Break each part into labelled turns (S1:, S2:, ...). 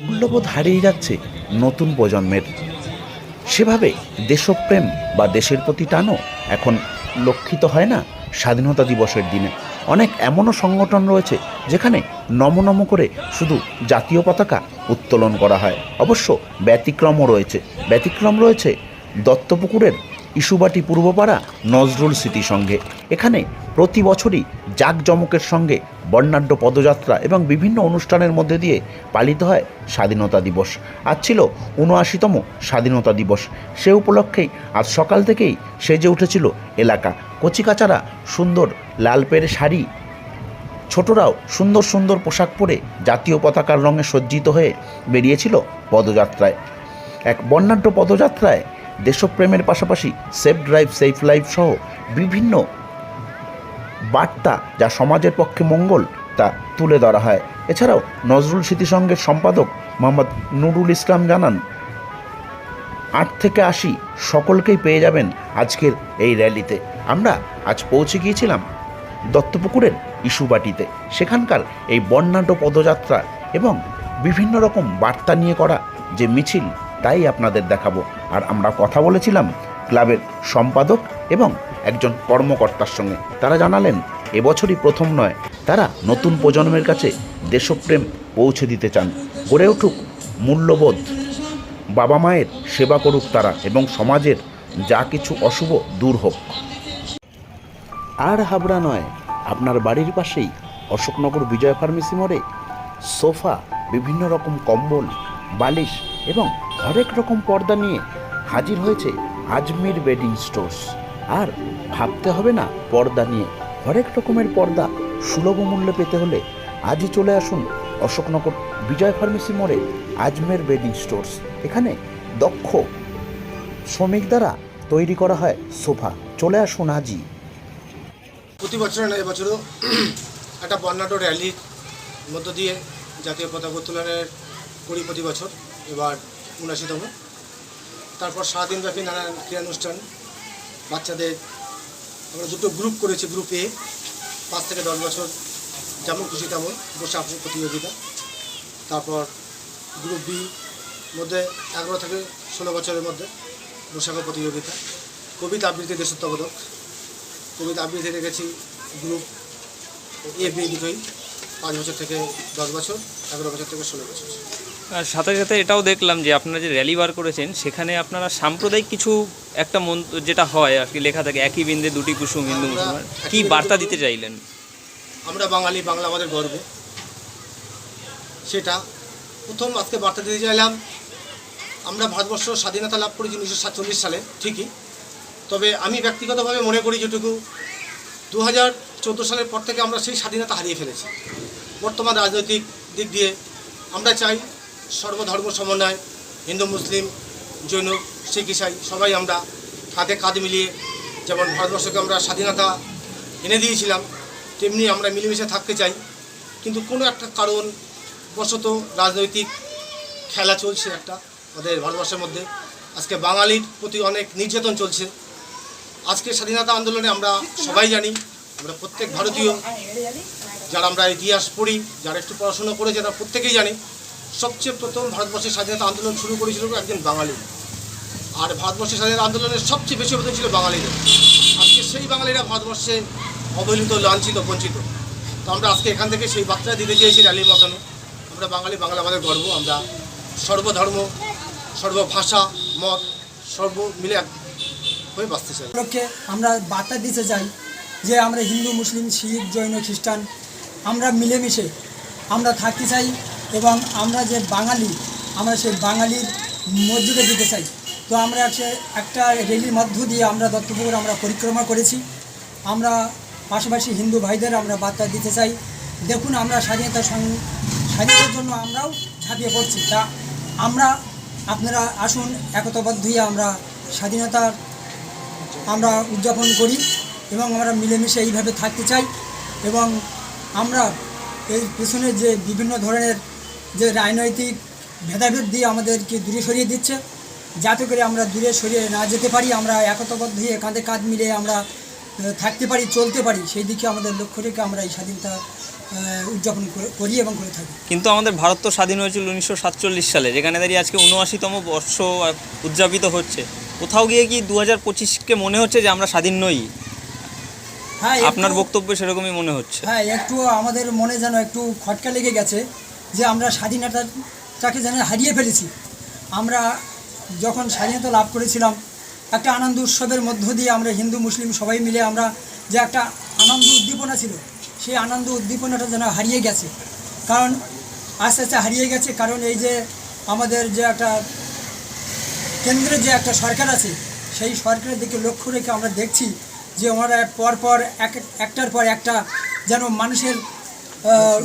S1: মূল্যবোধ হারিয়ে যাচ্ছে নতুন প্রজন্মের। সেভাবে দেশপ্রেম বা দেশের প্রতি টানও এখন লক্ষিত হয় না স্বাধীনতা দিবসের দিনে। অনেক এমনও সংগঠন রয়েছে যেখানে নম করে শুধু জাতীয় পতাকা উত্তোলন করা হয়। অবশ্য ব্যতিক্রম রয়েছে দত্তপুকুরের ইস্যুবাটি পূর্বপাড়া নজরুল স্মৃতি সংঘে। এখানে প্রতি বছরই জাঁকজমকের সঙ্গে বর্ণাঢ্য পদযাত্রা এবং বিভিন্ন অনুষ্ঠানের মধ্যে দিয়ে পালিত হয় স্বাধীনতা দিবস। আজ ছিল ৭৯তম স্বাধীনতা দিবস। সে উপলক্ষেই আজ সকাল থেকেই সেজে উঠেছিল এলাকা। কচিকাচারা সুন্দর লাল পেড়ে শাড়ি, ছোটরাও সুন্দর সুন্দর পোশাক পরে জাতীয় পতাকার রঙে সজ্জিত হয়ে বেরিয়েছিল পদযাত্রায়। এক বর্ণাঢ্য পদযাত্রায় দেশপ্রেমের পাশাপাশি সেফ ড্রাইভ সেফ লাইফ সহ বিভিন্ন বার্তা যা সমাজের পক্ষে মঙ্গল তা তুলে ধরা হয়। এছাড়াও নজরুল স্মৃতি সংঘের সম্পাদক মোহাম্মদ নুরুল ইসলাম জানান, ৮ থেকে ৮০ সকলকেই পেয়ে যাবেন আজকের এই র্যালিতে। আমরা আজ পৌঁছে গিয়েছিলাম দত্তপুকুরের ইস্যুবাটিতে। সেখানকার এই বর্ণাঢ্য পদযাত্রা এবং বিভিন্ন রকম বার্তা নিয়ে করা যে মিছিল, তাই আপনাদের দেখাবো। আর আমরা কথা বলেছিলাম ক্লাবের সম্পাদক এবং একজন কর্মকর্তার সঙ্গে। তারা জানালেন এবছরই প্রথম নয়, তারা নতুন প্রজন্মের কাছে দেশপ্রেম পৌঁছে দিতে চান। গড়ে উঠুক মূল্যবোধ, বাবা মায়ের সেবা করুক তারা, এবং সমাজের যা কিছু অশুভ দূর হোক। আর হাবড়া নয়, আপনার বাড়ির পাশেই অশোকনগর বিজয় ফার্মেসি মোড়ে সোফা, বিভিন্ন রকম কম্বল, বালিশ এবং হরেক রকম পর্দা নিয়ে হাজির হয়েছে আজমির বেডিং স্টোর্স। আর ভাবতে হবে না পর্দা নিয়ে, হরেক রকমের পর্দা সুলভ মূল্যে পেতে হলে আজই চলে আসুন অশোকনগর বিজয় ফার্মেসি মোড়ে আজমের বেডিং স্টোর্স। এখানে দক্ষ শ্রমিক দ্বারা তৈরি করা হয় সোফা। চলে আসুন আজই।
S2: প্রতি বছর না, এবছরও একটা বর্ণাঢ্য র্যালির মধ্য দিয়ে জাতীয় পতাকা উত্তোলনের করি প্রতি বছর। এবার ৭৯তম। তারপর সারাদিনব্যাপী নানান ক্রীড়ানুষ্ঠান, বাচ্চাদের আমরা দুটো গ্রুপ করেছি। গ্রুপ এ ৫ থেকে ১০ বছর, যেমন খুশি তেমন বসে আঁকার প্রতিযোগিতা। তারপর গ্রুপ বি মধ্যে ১১ থেকে ১৬ বছরের মধ্যে বসে আঁকার প্রতিযোগিতা। কবিতা আবৃত্তি, দেশত্ববোধক কবিতা আবৃত্তি রেখেছি গ্রুপ এ বি দুটোই, ৫ বছর থেকে ১০ বছর, ১১ বছর থেকে ১৬ বছর।
S3: আর সাথে সাথে এটাও দেখলাম যে আপনারা যে র্যালি বার করেছেন সেখানে আপনারা সাম্প্রদায়িক কিছু একটা যেটা হয় আর কি লেখা থাকে, একই বৃন্দে দুটি কুসুম হিন্দু মুসলমান, কি বার্তা দিতে চাইলেন? আমরা
S2: বাঙালি, বাংলা আমাদের গর্ব। সেটা প্রথম আজকে বার্তা দিতে চাইলাম। আমরা ভারতবর্ষ স্বাধীনতা লাভ করেছি ১৯৪৭ সালে ঠিকই, তবে আমি ব্যক্তিগতভাবে মনে করি যেটুকু ২০১৪ সালের পর থেকে আমরা সেই স্বাধীনতা হারিয়ে ফেলেছি। বর্তমান রাজনৈতিক দিক দিয়ে আমরা চাই সর্বধর্ম সমন্বয়, হিন্দু মুসলিম জৈন শিখ ইসাই সবাই আমরা কাঁধে কাঁধ মিলিয়ে, যেমন ভারতবর্ষকে আমরা স্বাধীনতা এনে দিয়েছিলাম তেমনি আমরা মিলেমিশে থাকতে চাই। কিন্তু কোনো একটা কারণ বশত রাজনৈতিক খেলা চলছে একটা আমাদের ভারতবর্ষের মধ্যে। আজকে বাঙালির প্রতি অনেক নির্যাতন চলছে। আজকে স্বাধীনতা আন্দোলনে আমরা সবাই জানি, আমরা প্রত্যেক ভারতীয় যারা আমরা ইতিহাস পড়ি, যারা একটু পড়াশোনা করে, যারা প্রত্যেকেই জানি সবচেয়ে প্রথম ভারতবর্ষের স্বাধীনতা আন্দোলন শুরু করেছিল একজন বাঙালি। আর ভারতবর্ষের স্বাধীনতা আন্দোলনের সবচেয়ে বেশি অবদান ছিল বাঙালিদের। আজকে সেই বাঙালিরা ভারতবর্ষে অবহেলিত, লাঞ্ছিত, বঞ্চিত। তো আমরা আজকে এখান থেকে সেই বার্তা দিতে চেয়েছি র্যালির মতন। আমরা বাঙালি, বাংলা আমাদের গর্ব। আমরা সর্বধর্ম, সর্বভাষা, মত সর্ব মিলে এক হয়ে বাঁচতে চাই।
S4: আমরা বার্তা দিতে চাই যে আমরা হিন্দু, মুসলিম, শিখ, জৈন, খ্রিস্টান আমরা মিলেমিশে আমরা থাকতে চাই, এবং আমরা যে বাঙালি, আমরা সেই বাঙালির মসজিদে দিতে চাই। তো আমরা একটা র্যালির মধ্য দিয়ে আমরা দত্তপুকুর আমরা পরিক্রমা করেছি। আমরা পাশাপাশি হিন্দু ভাইদের আমরা বার্তা দিতে চাই, দেখুন আমরা স্বাধীনতার জন্য আমরাও ঝাঁপিয়ে পড়ছি। তা আপনারা আসুন, একতাবদ্ধ হয়ে আমরা স্বাধীনতার আমরা উদযাপন করি এবং আমরা মিলেমিশে এইভাবে থাকতে চাই। এবং আমরা এই পেছনে যে বিভিন্ন ধরনের যে রাজনৈতিক ভেদাভেদ দিয়ে আমাদেরকে দূরে সরিয়ে দিচ্ছে, যাতে করে আমরা দূরে সরিয়ে না যেতে পারি, আমরা একতাবদ্ধ হয়ে কাঁধে কাঁধ মিলে আমরা থাকতে পারি, চলতে পারি, সেই দিকে আমাদের লক্ষ্য রেখে আমরা এই স্বাধীনতা উদযাপন করি এবং করে থাকি।
S3: কিন্তু আমাদের ভারত তো স্বাধীন হয়েছিল 1947 সালে, যেখানে দাঁড়িয়ে আজকে 79তম বর্ষ উদযাপিত হচ্ছে। কোথাও গিয়ে কি 2025কে মনে হচ্ছে যে আমরা স্বাধীন নই?
S4: হ্যাঁ,
S3: আপনার বক্তব্যে সেরকমই মনে হচ্ছে।
S4: হ্যাঁ, একটু আমাদের মনে যেন একটু খটকা লেগে গেছে যে আমরা স্বাধীনতাটাকে যেন হারিয়ে ফেলেছি। আমরা যখন স্বাধীনতা লাভ করেছিলাম একটা আনন্দ উৎসবের মধ্য দিয়ে আমরা হিন্দু মুসলিম সবাই মিলে আমরা যে একটা আনন্দ উদ্দীপনা ছিল, সেই আনন্দ উদ্দীপনাটা যেন হারিয়ে গেছে। কারণ আস্তে আস্তে হারিয়ে গেছে, কারণ এই যে আমাদের যে একটা কেন্দ্রে যে একটা সরকার আছে, সেই সরকারের দিকে লক্ষ্য রেখে আমরা দেখছি যে ওনারা পরপর একটার পর একটা যেন মানুষের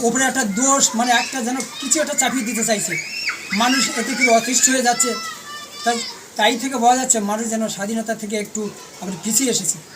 S4: উপরে একটা দোষ, মানে একটা যেন কিছু একটা চাপিয়ে দিতে চাইছে। মানুষ এতে কি অতিষ্ঠ হয়ে যাচ্ছে। তাই থেকে বোঝা যাচ্ছে মানুষ যেন স্বাধীনতা থেকে একটু আমরা পিছিয়ে এসেছি।